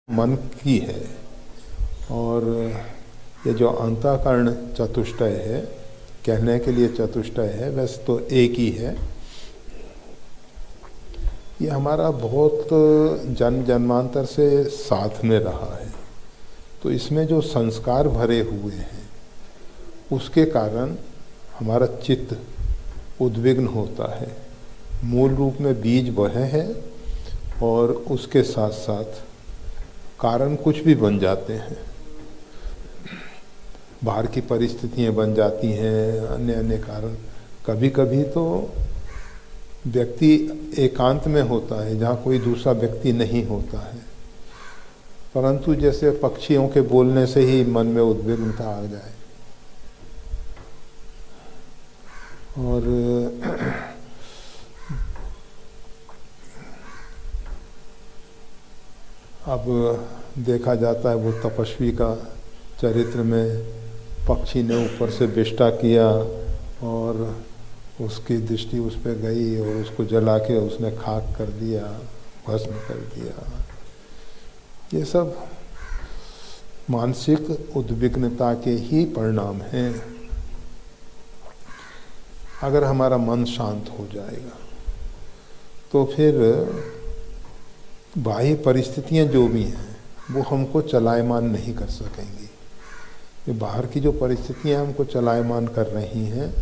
मन की है। और ये जो अंतःकरण चतुष्टय है, कहने के लिए चतुष्टय है, वैसे तो एक ही है। ये हमारा बहुत जन्म जन्मांतर से साथ में रहा है। तो इसमें जो संस्कार भरे हुए हैं उसके कारण हमारा चित्त उद्विग्न होता है। मूल रूप में बीज वह है और उसके साथ साथ कारण कुछ भी बन जाते हैं। बाहर की परिस्थितियां बन जाती हैं, अन्य अन्य कारण। कभी कभी तो व्यक्ति एकांत में होता है जहाँ कोई दूसरा व्यक्ति नहीं होता है, परंतु जैसे पक्षियों के बोलने से ही मन में उद्विग्नता आ जाए। और अब देखा जाता है वो तपस्वी का चरित्र में पक्षी ने ऊपर से विष्टा किया और उसकी दृष्टि उस पर गई और उसको जला के उसने खाक कर दिया, भस्म कर दिया। ये सब मानसिक उद्विग्नता के ही परिणाम हैं। अगर हमारा मन शांत हो जाएगा तो फिर बाह्य परिस्थितियां जो भी हैं वो हमको चलायमान नहीं कर सकेंगी। ये बाहर की जो परिस्थितियां हमको चलायमान कर रही हैं,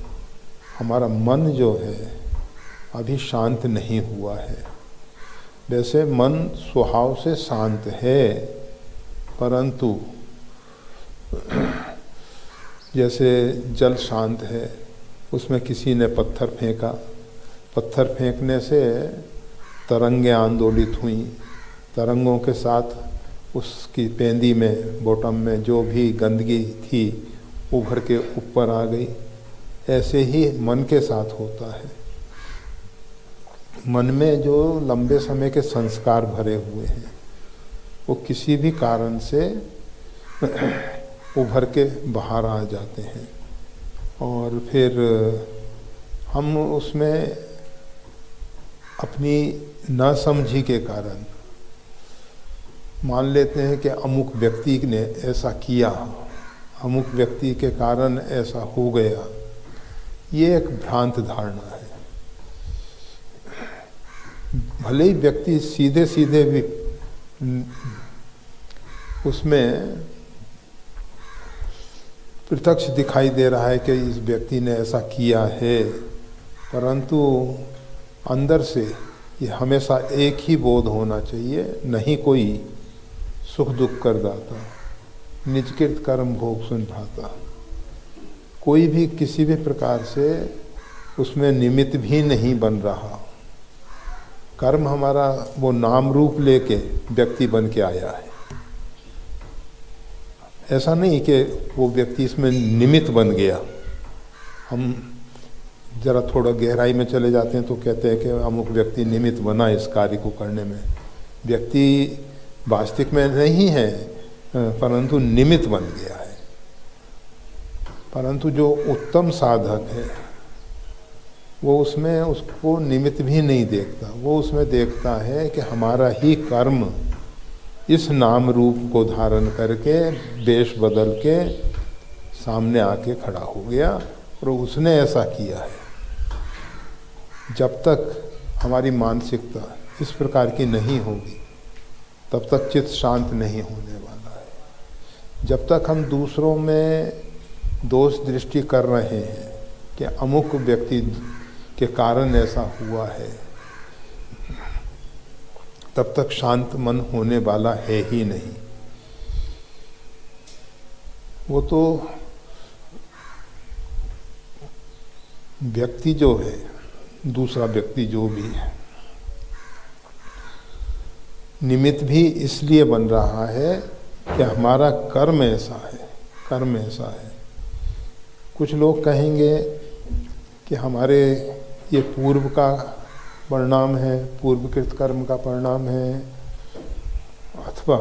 हमारा मन जो है अभी शांत नहीं हुआ है। वैसे मन स्वभाव से शांत है, परंतु जैसे जल शांत है, उसमें किसी ने पत्थर फेंका, पत्थर फेंकने से तरंगें आंदोलित हुई, तरंगों के साथ उसकी पेंदी में, बॉटम में जो भी गंदगी थी उभर के ऊपर आ गई। ऐसे ही मन के साथ होता है। मन में जो लंबे समय के संस्कार भरे हुए हैं वो किसी भी कारण से उभर के बाहर आ जाते हैं और फिर हम उसमें अपनी नासमझी के कारण मान लेते हैं कि अमुक व्यक्ति ने ऐसा किया, अमुक व्यक्ति के कारण ऐसा हो गया। ये एक भ्रांत धारणा है। भले ही व्यक्ति सीधे सीधे भी उसमें प्रत्यक्ष दिखाई दे रहा है कि इस व्यक्ति ने ऐसा किया है, परंतु अंदर से ये हमेशा एक ही बोध होना चाहिए, नहीं कोई सुख दुख कर दाता, निजकृत कर्म भोग सुन भाता। कोई भी किसी भी प्रकार से उसमें निमित्त भी नहीं बन रहा। कर्म हमारा वो नाम रूप लेके व्यक्ति बन के आया है। ऐसा नहीं कि वो व्यक्ति इसमें निमित्त बन गया। हम जरा थोड़ा गहराई में चले जाते हैं तो कहते हैं कि अमुक व्यक्ति निमित्त बना इस कार्य को करने में। व्यक्ति वास्तविक में नहीं है, परंतु निमित्त बन गया है। परंतु जो उत्तम साधक है वो उसमें उसको निमित्त भी नहीं देखता। वो उसमें देखता है कि हमारा ही कर्म इस नाम रूप को धारण करके वेश बदल के सामने आके खड़ा हो गया और उसने ऐसा किया है। जब तक हमारी मानसिकता इस प्रकार की नहीं होगी तब तक चित्त शांत नहीं होने वाला है। जब तक हम दूसरों में दोष दृष्टि कर रहे हैं कि अमुक व्यक्ति के कारण ऐसा हुआ है, तब तक शांत मन होने वाला है ही नहीं। वो तो व्यक्ति जो है, दूसरा व्यक्ति जो भी है, निमित्त भी इसलिए बन रहा है कि हमारा कर्म ऐसा है, कर्म ऐसा है। कुछ लोग कहेंगे कि हमारे ये पूर्व का परिणाम है, पूर्वकृत कर्म का परिणाम है, अथवा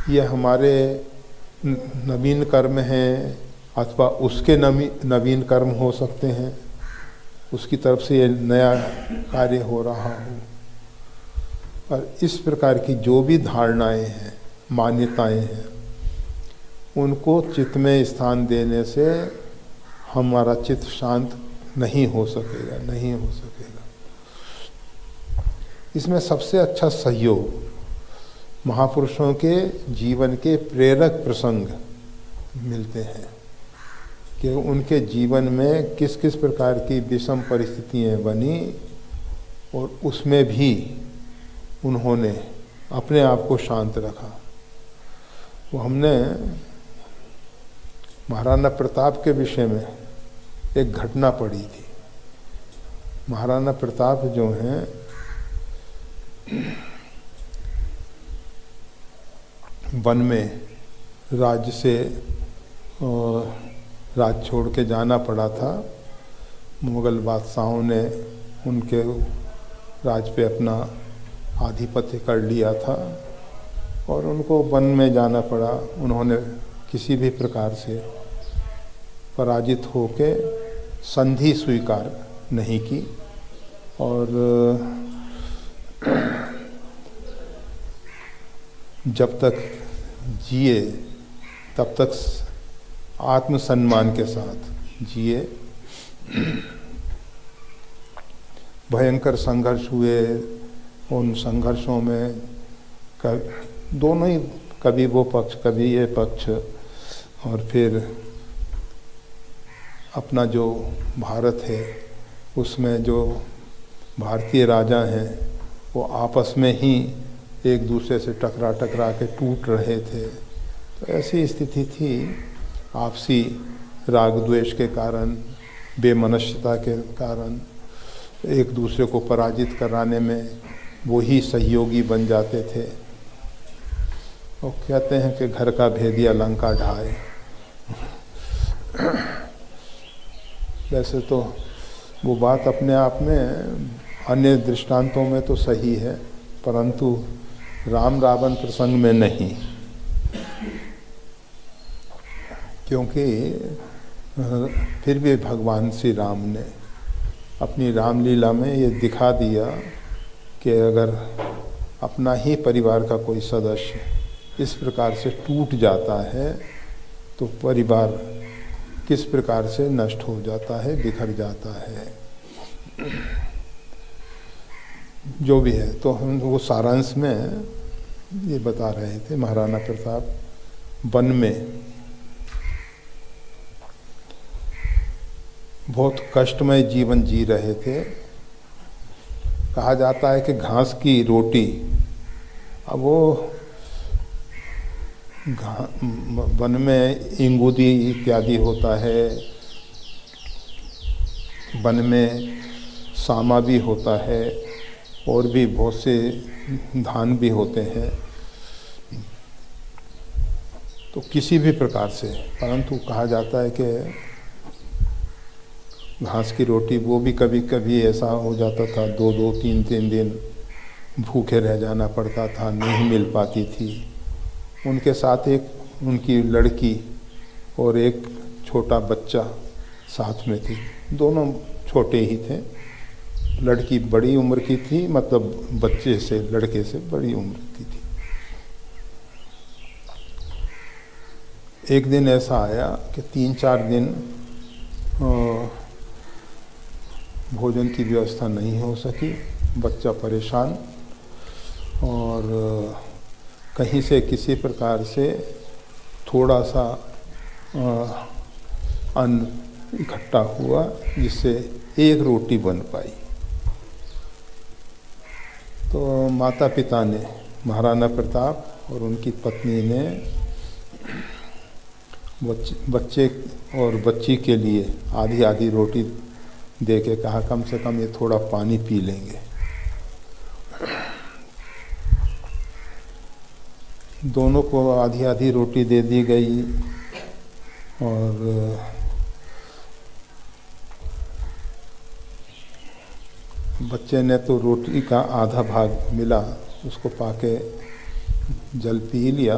ये हमारे नवीन कर्म हैं, अथवा उसके नवीन कर्म हो सकते हैं, उसकी तरफ से ये नया कार्य हो रहा हो। और इस प्रकार की जो भी धारणाएं हैं, मान्यताएं हैं, उनको चित्त में स्थान देने से हमारा चित्त शांत नहीं हो सकेगा, नहीं हो सकेगा। इसमें सबसे अच्छा सहयोग महापुरुषों के जीवन के प्रेरक प्रसंग मिलते हैं कि उनके जीवन में किस किस प्रकार की विषम परिस्थितियाँ बनी और उसमें भी उन्होंने अपने आप को शांत रखा। वो हमने महाराणा प्रताप के विषय में एक घटना पढ़ी थी। महाराणा प्रताप जो हैं वन में राज्य से राज छोड़ के जाना पड़ा था। मुग़ल बादशाहों ने उनके राज पे अपना आधिपत्य कर लिया था और उनको वन में जाना पड़ा। उन्होंने किसी भी प्रकार से पराजित होके संधि स्वीकार नहीं की और जब तक जिए तब तक आत्मसम्मान के साथ जिए। भयंकर संघर्ष हुए। उन संघर्षों में दोनों ही, कभी वो पक्ष कभी ये पक्ष, और फिर अपना जो भारत है उसमें जो भारतीय राजा हैं वो आपस में ही एक दूसरे से टकरा के टूट रहे थे। तो ऐसी स्थिति थी। आपसी राग द्वेष के कारण, बेमनस्यता के कारण एक दूसरे को पराजित कराने में वो ही सहयोगी बन जाते थे। वो कहते हैं कि घर का भेदिया लंका ढाए। वैसे तो वो बात अपने आप में अन्य दृष्टांतों में तो सही है, परंतु राम रावण प्रसंग में नहीं, क्योंकि फिर भी भगवान श्री राम ने अपनी रामलीला में ये दिखा दिया कि अगर अपना ही परिवार का कोई सदस्य इस प्रकार से टूट जाता है तो परिवार किस प्रकार से नष्ट हो जाता है, बिखर जाता है। जो भी है, तो हम वो सारांश में ये बता रहे थे। महाराणा प्रताप वन में बहुत कष्टमय जीवन जी रहे थे। कहा जाता है कि घास की रोटी, अब वो वन में इंगूदी इत्यादि होता है, वन में सामा भी होता है और भी बहुत से धान भी होते हैं। तो किसी भी प्रकार से, परंतु कहा जाता है कि घास की रोटी वो भी कभी कभी ऐसा हो जाता था, 2-2, 3-3 दिन भूखे रह जाना पड़ता था, नहीं मिल पाती थी। उनके साथ एक उनकी लड़की और एक छोटा बच्चा साथ में थी। दोनों छोटे ही थे। लड़की बड़ी उम्र की थी, मतलब बच्चे से, लड़के से बड़ी उम्र की थी। एक दिन ऐसा आया कि 3-4 दिन भोजन की व्यवस्था नहीं हो सकी। बच्चा परेशान और कहीं से किसी प्रकार से थोड़ा सा अन्न इकट्ठा हुआ जिससे एक रोटी बन पाई। तो माता पिता ने, महाराणा प्रताप और उनकी पत्नी ने बच्चे और बच्ची के लिए आधी आधी रोटी दे के कहा कम से कम ये थोड़ा पानी पी लेंगे। दोनों को आधी आधी रोटी दे दी गई और बच्चे ने तो रोटी का आधा भाग मिला, उसको पाके जल पी लिया।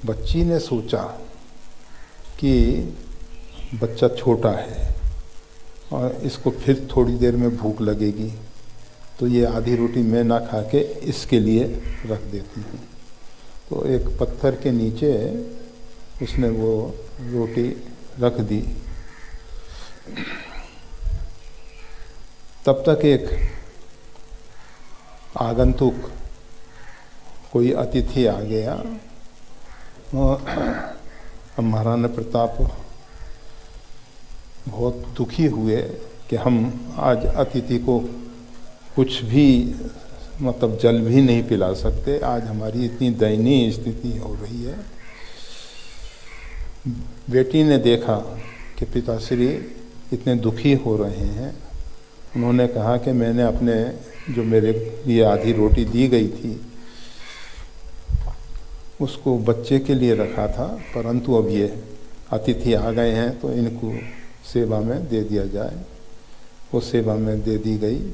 बच्ची ने सोचा कि बच्चा छोटा है और इसको फिर थोड़ी देर में भूख लगेगी, तो ये आधी रोटी मैं ना खा के इसके लिए रख देती हूँ। तो एक पत्थर के नीचे उसने वो रोटी रख दी। तब तक एक आगंतुक कोई अतिथि आ गया। अब महाराणा प्रताप बहुत दुखी हुए कि हम आज अतिथि को कुछ भी मतलब जल भी नहीं पिला सकते, आज हमारी इतनी दयनीय स्थिति हो रही है। बेटी ने देखा कि पिताश्री इतने दुखी हो रहे हैं। उन्होंने कहा कि मैंने अपने जो मेरे लिए आधी रोटी दी गई थी उसको बच्चे के लिए रखा था, परंतु अब ये अतिथि आ गए हैं तो इनको सेवा में दे दिया जाए। वो सेवा में दे दी गई।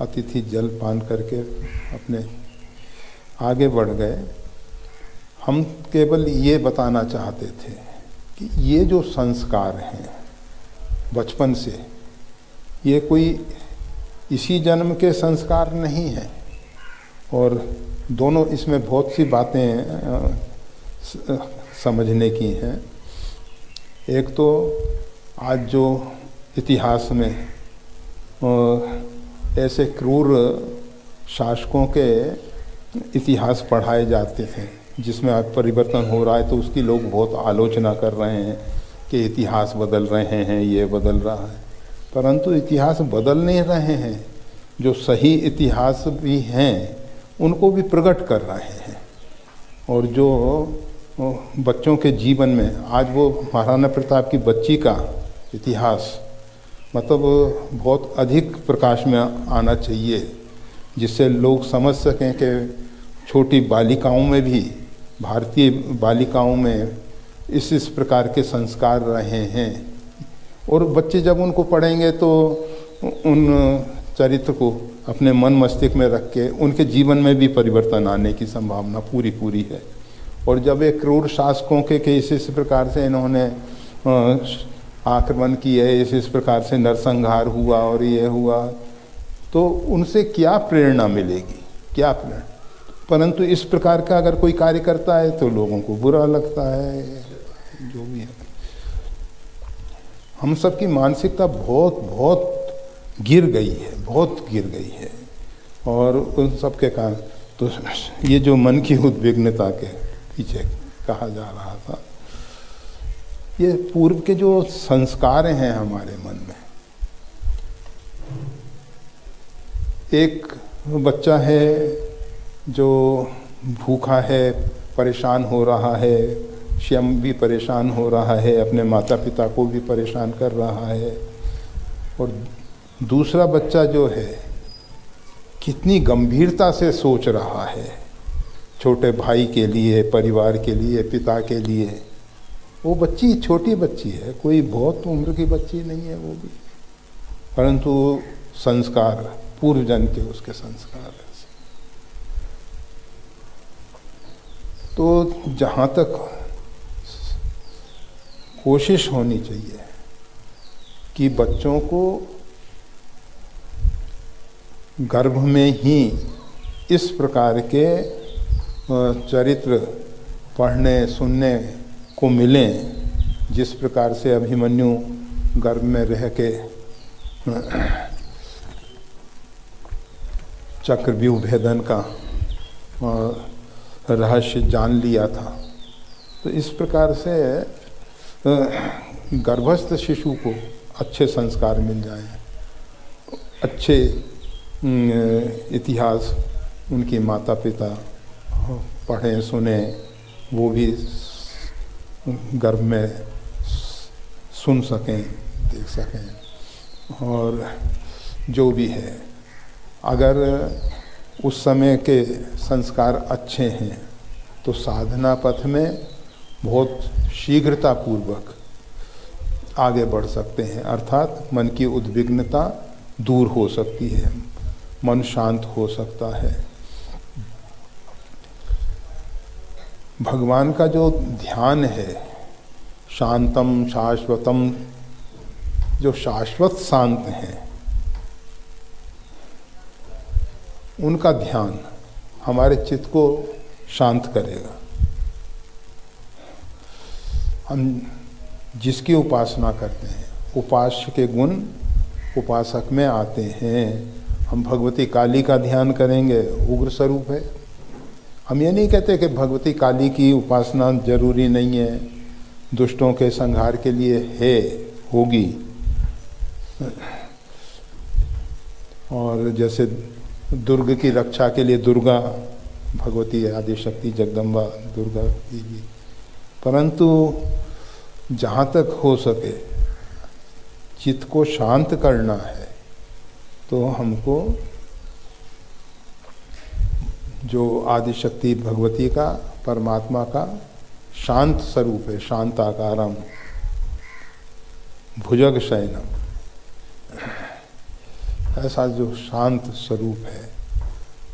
अतिथि जल पान करके अपने आगे बढ़ गए। हम केवल ये बताना चाहते थे कि ये जो संस्कार हैं बचपन से, ये कोई इसी जन्म के संस्कार नहीं हैं, और दोनों इसमें बहुत सी बातें समझने की हैं। एक तो आज जो इतिहास में ऐसे क्रूर शासकों के इतिहास पढ़ाए जाते थे जिसमें आज परिवर्तन हो रहा है, तो उसकी लोग बहुत आलोचना कर रहे हैं कि इतिहास बदल रहे हैं, ये बदल रहा है। परंतु इतिहास बदल नहीं रहे हैं, जो सही इतिहास भी हैं उनको भी प्रकट कर रहे हैं। और जो बच्चों के जीवन में आज वो महाराणा प्रताप की बच्ची का इतिहास मतलब बहुत अधिक प्रकाश में आना चाहिए, जिससे लोग समझ सकें कि छोटी बालिकाओं में भी, भारतीय बालिकाओं में इस प्रकार के संस्कार रहे हैं। और बच्चे जब उनको पढ़ेंगे तो उन चरित्र को अपने मन मस्तिष्क में रख के उनके जीवन में भी परिवर्तन आने की संभावना पूरी है। और जब एक क्रूर शासकों के इस प्रकार से इन्होंने आक्रमण किए, इस प्रकार से नरसंहार हुआ और ये हुआ, तो उनसे क्या प्रेरणा मिलेगी, क्या प्रेरणा। परंतु इस प्रकार का अगर कोई कार्य करता है तो लोगों को बुरा लगता है, जो भी है। हम सबकी मानसिकता बहुत गिर गई है, बहुत गिर गई है। और उन सब के कारण तो ये जो मन की उद्विग्नता के पीछे कहा जा रहा था, ये पूर्व के जो संस्कार हैं हमारे मन में। एक बच्चा है जो भूखा है, परेशान हो रहा है, स्वयं भी परेशान हो रहा है, अपने माता पिता को भी परेशान कर रहा है। और दूसरा बच्चा जो है कितनी गंभीरता से सोच रहा है छोटे भाई के लिए, परिवार के लिए, पिता के लिए। वो बच्ची छोटी बच्ची है, कोई बहुत उम्र की बच्ची नहीं है वो भी, परंतु संस्कार पूर्व जन्म के उसके संस्कार है। तो जहाँ तक कोशिश होनी चाहिए कि बच्चों को गर्भ में ही इस प्रकार के चरित्र पढ़ने सुनने को मिलें, जिस प्रकार से अभिमन्यु गर्भ में रह के चक्रव्यूह भेदन का रहस्य जान लिया था। तो इस प्रकार से गर्भस्थ शिशु को अच्छे संस्कार मिल जाएं, अच्छे इतिहास उनके माता पिता पढ़ें सुने, वो भी गर्भ में सुन सकें, देख सकें। और जो भी है, अगर उस समय के संस्कार अच्छे हैं तो साधना पथ में बहुत शीघ्रता पूर्वक आगे बढ़ सकते हैं, अर्थात मन की उद्विग्नता दूर हो सकती है, मन शांत हो सकता है। भगवान का जो ध्यान है, शांतम शाश्वतम, जो शाश्वत शांत हैं, उनका ध्यान हमारे चित्त को शांत करेगा। हम जिसकी उपासना करते हैं, उपास्य के गुण उपासक में आते हैं। हम भगवती काली का ध्यान करेंगे, उग्र स्वरूप है। हम ये नहीं कहते कि भगवती काली की उपासना जरूरी नहीं है, दुष्टों के संहार के लिए है, होगी। और जैसे दुर्ग की रक्षा के लिए दुर्गा, भगवती आदि शक्ति जगदम्बा दुर्गा की भी, परंतु जहाँ तक हो सके चित्त को शांत करना है तो हमको जो आदि शक्ति भगवती का, परमात्मा का शांत स्वरूप है, शांताकारम भुजग शयनम, ऐसा जो शांत स्वरूप है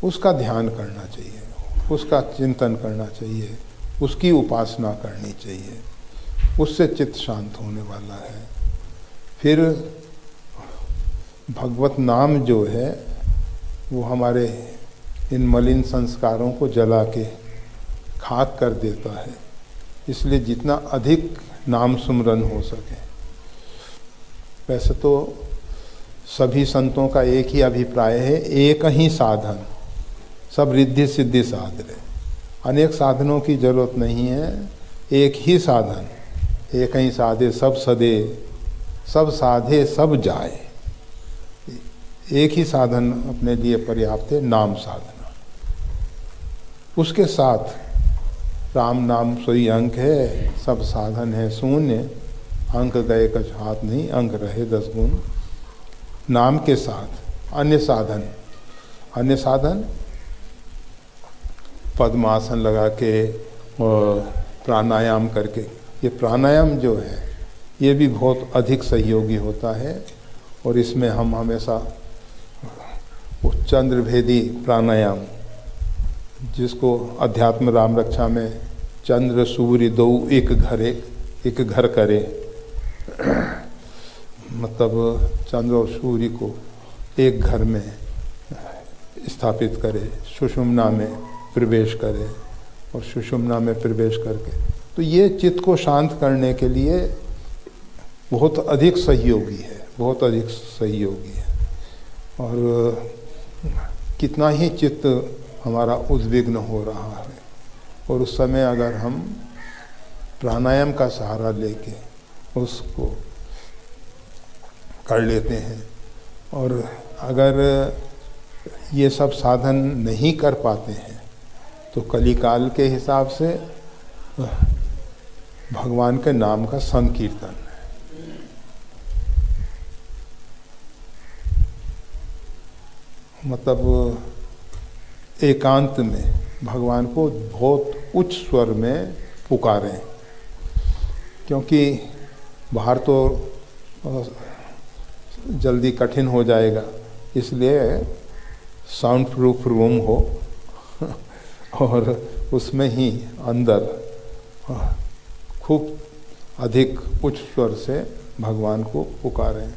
उसका ध्यान करना चाहिए, उसका चिंतन करना चाहिए, उसकी उपासना करनी चाहिए। उससे चित्त शांत होने वाला है। फिर भगवत नाम जो है वो हमारे इन मलिन संस्कारों को जला के खाक कर देता है। इसलिए जितना अधिक नाम सुमरन हो सके। वैसे तो सभी संतों का एक ही अभिप्राय है, एक ही साधन, सब रिद्धि सिद्धि साधन है। अनेक साधनों की जरूरत नहीं है, एक ही साधन, एक ही साधे सब सदे, सब साधे सब जाए। एक ही साधन अपने लिए पर्याप्त है, नाम साधना। उसके साथ राम नाम सोई अंक है, सब साधन है शून्य, अंक गए कछ हाथ नहीं, अंक रहे 10 गुण। नाम के साथ अन्य साधन पद्मासन लगा के और प्राणायाम करके, ये प्राणायाम जो है ये भी बहुत अधिक सहयोगी होता है। और इसमें हम हमेशा वो चंद्रभेदी प्राणायाम, जिसको अध्यात्म राम रक्षा में चंद्र सूर्य दो एक घर करे, मतलब चंद्र और सूर्य को एक घर में स्थापित करे, सुषुम्ना में प्रवेश करे और सुषुम्ना में प्रवेश करके, तो ये चित्त को शांत करने के लिए बहुत अधिक सहयोगी है, बहुत अधिक सहयोगी है। और कितना ही चित्त हमारा उद्विग्न हो रहा है और उस समय अगर हम प्राणायाम का सहारा लेके उसको कर लेते हैं, और अगर ये सब साधन नहीं कर पाते हैं तो कलिकाल के हिसाब से भगवान के नाम का संकीर्तन है। मतलब एकांत में भगवान को बहुत उच्च स्वर में पुकारें, क्योंकि बाहर तो जल्दी कठिन हो जाएगा, इसलिए साउंड प्रूफ रूम हो और उसमें ही अंदर खूब अधिक उच्च स्वर से भगवान को पुकारें।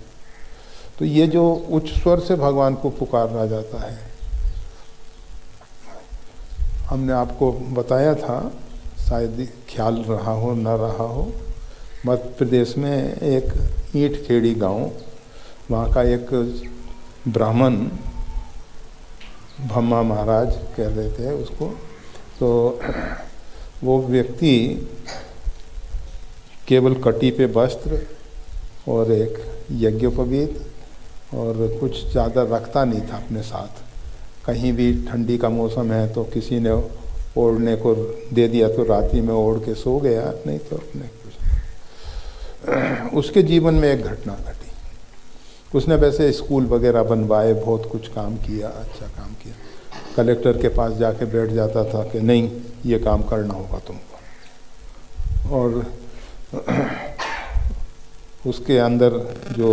तो ये जो उच्च स्वर से भगवान को पुकारा जाता है, हमने आपको बताया था, शायद ख्याल रहा हो न रहा हो, मध्य प्रदेश में एक ईंट खेड़ी गांव, वहाँ का एक ब्राह्मण, ब्रह्मा महाराज कह रहे थे उसको, तो वो व्यक्ति केवल कटी पे वस्त्र और एक यज्ञोपवीत और कुछ ज़्यादा रखता नहीं था अपने साथ। कहीं भी ठंडी का मौसम है तो किसी ने ओढ़ने को दे दिया तो रात्रि में ओढ़ के सो गया, नहीं तो अपने कुछ। उसके जीवन में एक घटना घटी। उसने वैसे स्कूल वगैरह बनवाए, बहुत कुछ काम किया, अच्छा काम किया। कलेक्टर के पास जाके बैठ जाता था कि नहीं ये काम करना होगा तुमको, और उसके अंदर जो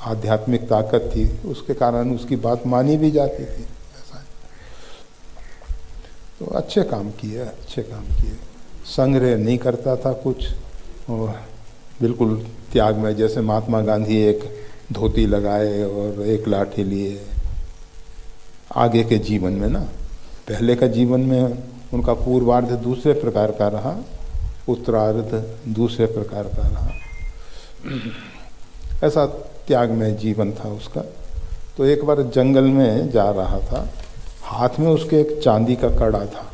आध्यात्मिक ताकत थी उसके कारण उसकी बात मानी भी जाती थी। ऐसा तो अच्छे काम किए, संग्रह नहीं करता था कुछ, और बिल्कुल त्याग में, जैसे महात्मा गांधी एक धोती लगाए और एक लाठी लिए, आगे के जीवन में ना। पहले का जीवन में उनका पूर्वार्ध दूसरे प्रकार का रहा, उत्तरार्ध दूसरे प्रकार का रहा। ऐसा त्यागमय जीवन था उसका। तो एक बार जंगल में जा रहा था, हाथ में उसके एक चांदी का कड़ा था।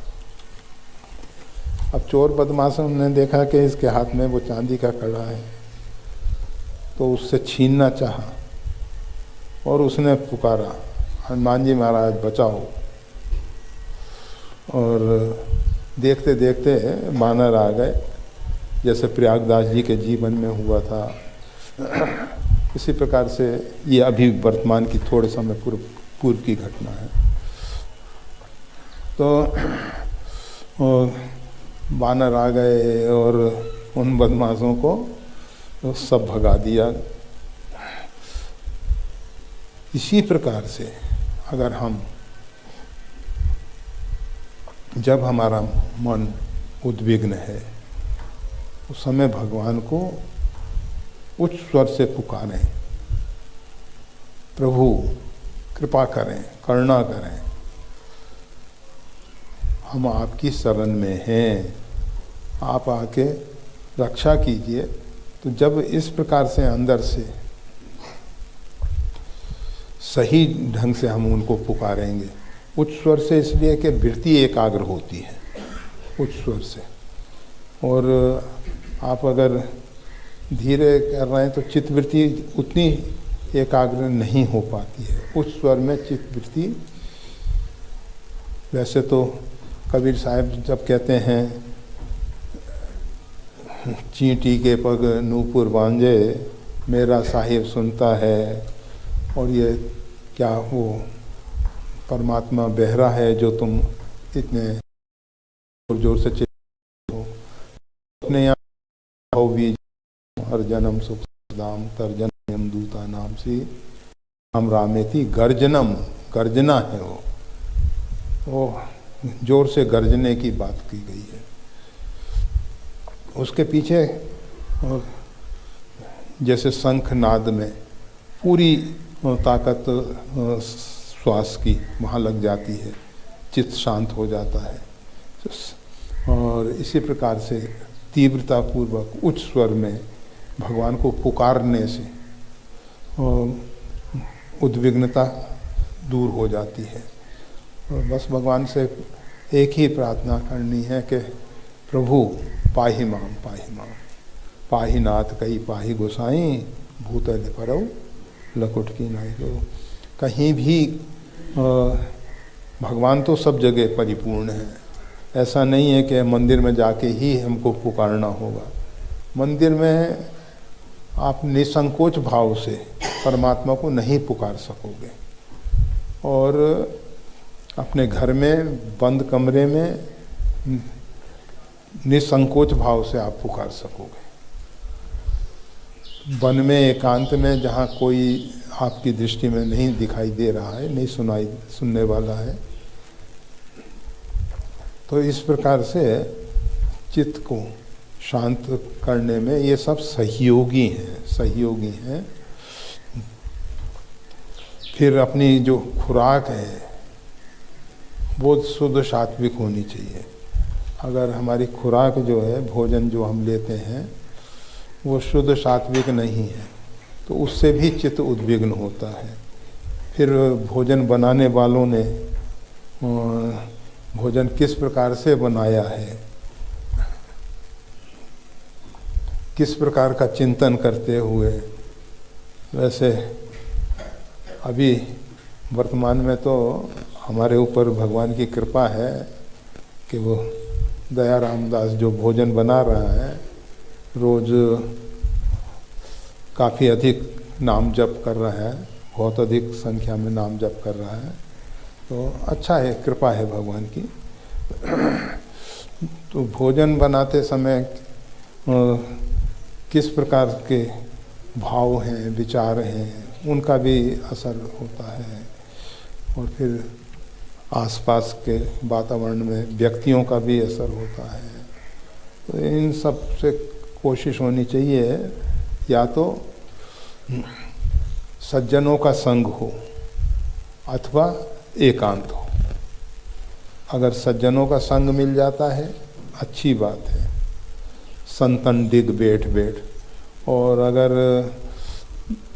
अब चोर बदमाशों ने देखा कि इसके हाथ में वो चांदी का कड़ा है, तो उससे छीनना चाहा और उसने पुकारा, हनुमान जी महाराज बचाओ। और देखते देखते बानर आ गए, जैसे प्रयागदास जी के जीवन में हुआ था। इसी प्रकार से ये अभी वर्तमान की थोड़े समय पूर्व की घटना है। तो बानर आ गए और उन बदमाशों को सब भगा दिया। इसी प्रकार से अगर हम, जब हमारा मन उद्विग्न है, उस समय भगवान को उच्च स्वर से पुकारें, प्रभु कृपा करें, करुणा करें, हम आपकी शरण में हैं, आप आके रक्षा कीजिए। तो जब इस प्रकार से अंदर से सही ढंग से हम उनको पुकारेंगे, उच्च स्वर से, इसलिए कि वृत्ति एकाग्र होती है उच्च स्वर से। और आप अगर धीरे कर रहे हैं तो चित्तवृत्ति उतनी एकाग्र नहीं हो पाती है। उच्च स्वर में चित्तवृत्ति, वैसे तो कबीर साहब जब कहते हैं चींटी के पग नूपुर बांझे, मेरा साहिब सुनता है, और ये क्या वो परमात्मा बहरा है जो तुम इतने जोर से चिल्लाते हो, अपने यहाँ हो भी हर जन्म सुख दाम तर्जनम दूता नाम सी हम रामेति गर्जनम, गर्जना है वो जोर से गर्जने की बात की गई है। उसके पीछे जैसे शंख नाद में पूरी ताकत श्वास की वहाँ लग जाती है, चित्त शांत हो जाता है। और इसी प्रकार से तीव्रता पूर्वक उच्च स्वर में भगवान को पुकारने से उद्विग्नता दूर हो जाती है। और बस भगवान से एक ही प्रार्थना करनी है कि प्रभु पाहि माम, पाहि माम, पाहि नाथ कही पाहि गोसाई, भूतल परौ लकुट की नाई हो। कहीं भी भगवान तो सब जगह परिपूर्ण है। ऐसा नहीं है कि मंदिर में जाके ही हमको पुकारना होगा। मंदिर में आप निसंकोच भाव से परमात्मा को नहीं पुकार सकोगे, और अपने घर में बंद कमरे में निसंकोच भाव से आप पुकार सकोगे। वन में एकांत में जहाँ कोई आपकी दृष्टि में नहीं दिखाई दे रहा है, नहीं सुनने वाला है, तो इस प्रकार से चित्त को शांत करने में ये सब सहयोगी हैं। फिर अपनी जो खुराक है वो शुद्ध सात्विक होनी चाहिए। अगर हमारी खुराक जो है, भोजन जो हम लेते हैं, वो शुद्ध सात्विक नहीं है तो उससे भी चित्त उद्विग्न होता है। फिर भोजन बनाने वालों ने भोजन किस प्रकार से बनाया है, किस प्रकार का चिंतन करते हुए। वैसे अभी वर्तमान में तो हमारे ऊपर भगवान की कृपा है कि वो दया रामदास जो भोजन बना रहा है, रोज़ काफ़ी अधिक नाम जप कर रहा है, बहुत अधिक संख्या में नाम जप कर रहा है। तो अच्छा है, कृपा है भगवान की। तो भोजन बनाते समय किस प्रकार के भाव हैं, विचार हैं, उनका भी असर होता है। और फिर आसपास के वातावरण में व्यक्तियों का भी असर होता है। तो इन सब से कोशिश होनी चाहिए, या तो सज्जनों का संग हो अथवा एकांत हो। अगर सज्जनों का संग मिल जाता है अच्छी बात है, संतन डिग बैठ बैठ, और अगर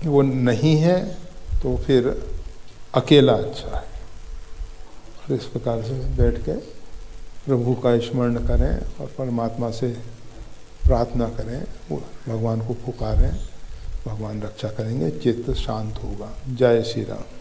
वो नहीं है तो फिर अकेला अच्छा है। और इस प्रकार से बैठ के प्रभु का स्मरण करें और परमात्मा से प्रार्थना करें, वो भगवान को पुकारें, भगवान रक्षा करेंगे, चित्त शांत होगा। जय श्री राम।